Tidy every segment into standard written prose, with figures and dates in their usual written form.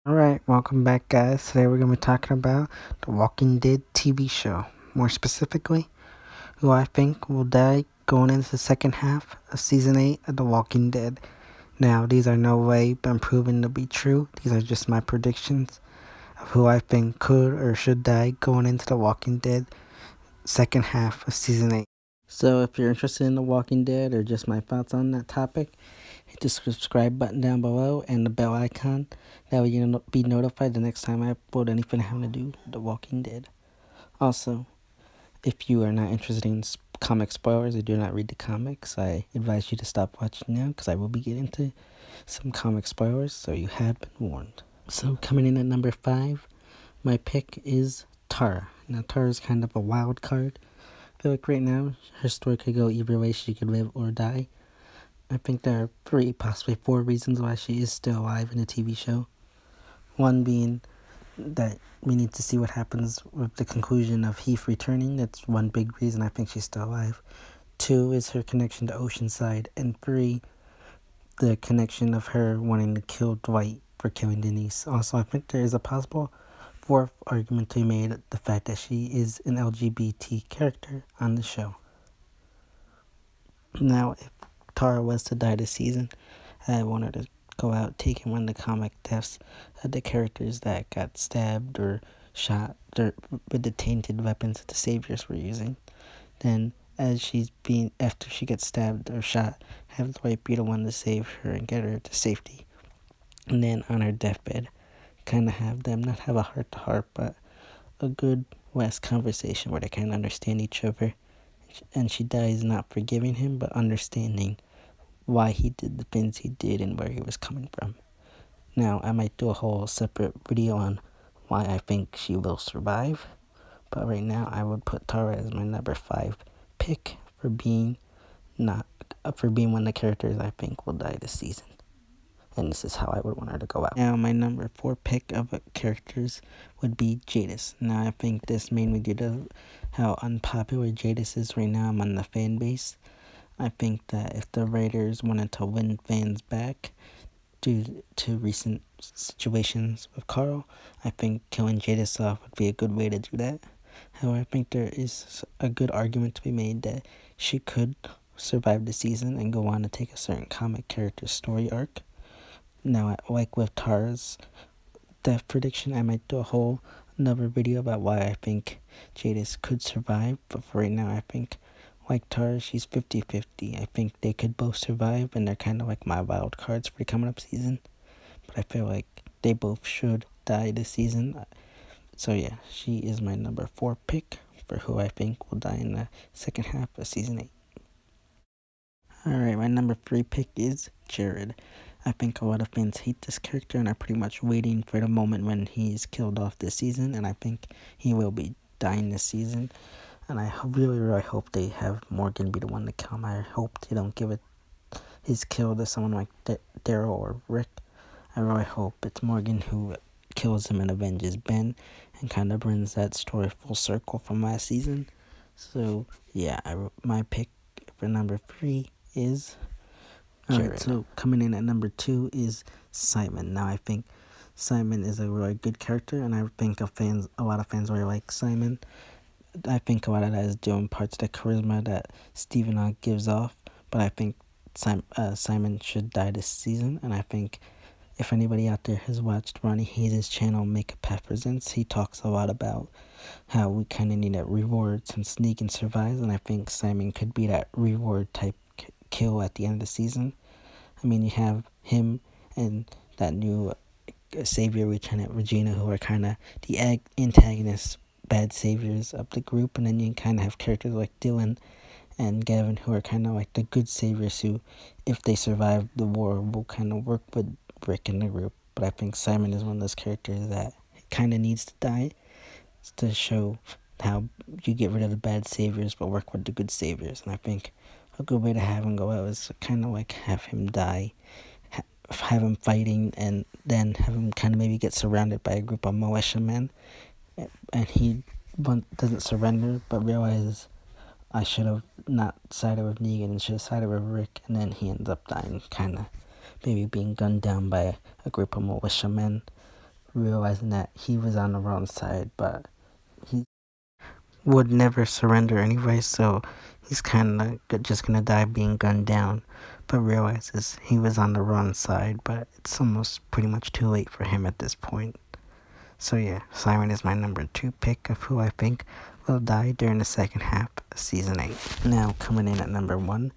Alright, welcome back, guys. Today we're going to be talking about the Walking Dead TV show. More specifically, who I think will die going into the second half of Season 8 of The Walking Dead. Now, these are no way been proven to be true. These are just my predictions of who I think could or should die going into The Walking Dead second half of Season 8. So if you're interested in The Walking Dead or just my thoughts on that topic, hit the subscribe button down below and the bell icon. That way you'll be notified the next time I upload anything having to do with The Walking Dead. Also, if you are not interested in comic spoilers or do not read the comics, I advise you to stop watching now because I will be getting into some comic spoilers, so you have been warned. So coming in at number 5, my pick is Tara. Now Tara is kind of a wild card. I feel like right now her story could go either way. She could live or die. I think there are 3, possibly 4 reasons why she is still alive in the TV show. One being that we need to see what happens with the conclusion of Heath returning. That's one big reason I think she's still alive. 2 is her connection to Oceanside. And 3, the connection of her wanting to kill Dwight for killing Denise. Also, I think there is a possible 4th argument to be made, the fact that she is an LGBT character on the show. Now, if Tara was to die this season, I want her to go out taking one of the comic deaths of the characters that got stabbed or shot with the tainted weapons that the Saviors were using. Then, after she gets stabbed or shot, have Dwight be the one to save her and get her to safety. And then on her deathbed, kind of have them not have a heart-to-heart, but a good West conversation where they kind of understand each other. And she dies not forgiving him, but understanding why he did the things he did and where he was coming from. Now, I might do a whole separate video on why I think she will survive, but right now I would put Tara as my number 5 pick for being one of the characters I think will die this season. And this is how I would want her to go out. Now, my number 4 pick of characters would be Jadis. Now, I think this mainly due to how unpopular Jadis is right now among the fan base. I think that if the writers wanted to win fans back due to recent situations with Carl, I think killing Jadis off would be a good way to do that. However, I think there is a good argument to be made that she could survive the season and go on to take a certain comic character story arc. Now, like with Tara's death prediction, I might do a whole another video about why I think Jadis could survive, but for right now, I think like Tara, she's 50-50. I think they could both survive, and they're kind of like my wild cards for the coming up season. But I feel like they both should die this season. So yeah, she is my number 4 pick for who I think will die in the second half of season 8. Alright, my number 3 pick is Jared. I think a lot of fans hate this character and are pretty much waiting for the moment when he's killed off this season, and I think he will be dying this season. And I really, really hope they have Morgan be the one to kill him. I hope they don't give his kill to someone like Daryl or Rick. I really hope it's Morgan who kills him and avenges Ben and kind of brings that story full circle from last season. So, yeah, my pick for number 3 is Jared. Alright, so coming in at number 2 is Simon. Now, I think Simon is a really good character, and I think a lot of fans really like Simon. I think a lot of that is due in parts to the charisma that Stephen Ogg gives off, but I think Simon should die this season, and I think if anybody out there has watched Ronnie Hayes' channel, Make a Path Presents, he talks a lot about how we kind of need to reward some sneak and survives, and I think Simon could be that reward type kill at the end of the season. I mean, you have him and that new savior, Lieutenant Regina, who are kind of the antagonists, bad saviors of the group, and then you kind of have characters like Dylan and Gavin who are kind of like the good saviors who, if they survive the war, will kind of work with Rick in the group. But I think Simon is one of those characters that kind of needs to die to show how you get rid of the bad saviors but work with the good saviors. And I think a good way to have him go out is kind of like have him die, have him fighting, and then have him kind of maybe get surrounded by a group of militiamen, and he doesn't surrender but realizes I should have not sided with Negan and should have sided with Rick, and then he ends up dying, kind of maybe being gunned down by a group of militiamen. realizing that he was on the wrong side, but he would never surrender anyway, so he's kind of just gonna die being gunned down, but realizes he was on the wrong side, but it's almost pretty much too late for him at this point. So yeah, Siren is my number 2 pick of who I think will die during the second half of Season 8. Now, coming in at number 1,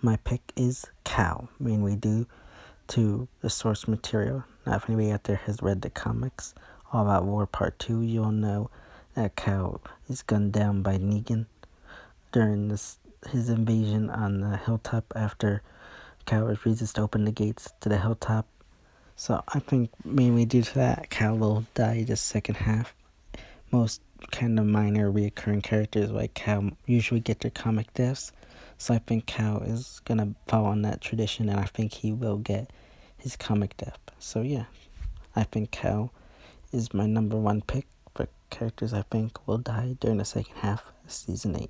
my pick is Cal, mainly due to the source material. Now, if anybody out there has read the comics All Out War Part 2, you'll know that Cal is gunned down by Negan during his invasion on the hilltop after Cal refuses to open the gates to the hilltop. So I think mainly due to that, Cal will die the second half. Most kind of minor reoccurring characters like Cal usually get their comic deaths. So I think Cal is going to follow on that tradition, and I think he will get his comic death. So yeah, I think Cal is my number 1 pick for characters I think will die during the second half of Season 8.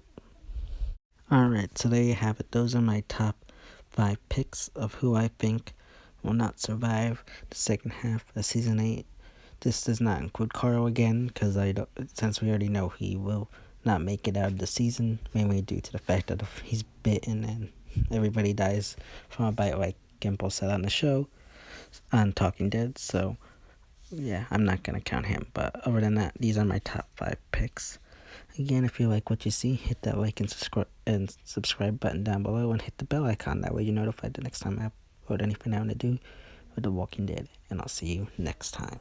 Alright, so there you have it. Those are my top 5 picks of who I think will not survive the second half of Season 8. This does not include Carl again, because since we already know he will not make it out of the season, mainly due to the fact that he's bitten and everybody dies from a bite, like Gimple said on the show, on Talking Dead. So yeah, I'm not going to count him. But other than that, these are my top 5 picks. Again, if you like what you see, hit that like and subscribe button down below, and hit the bell icon. That way you're notified the next time I upload anything I want to do with The Walking Dead. And I'll see you next time.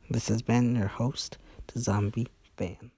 This has been your host, the Zombie Fan.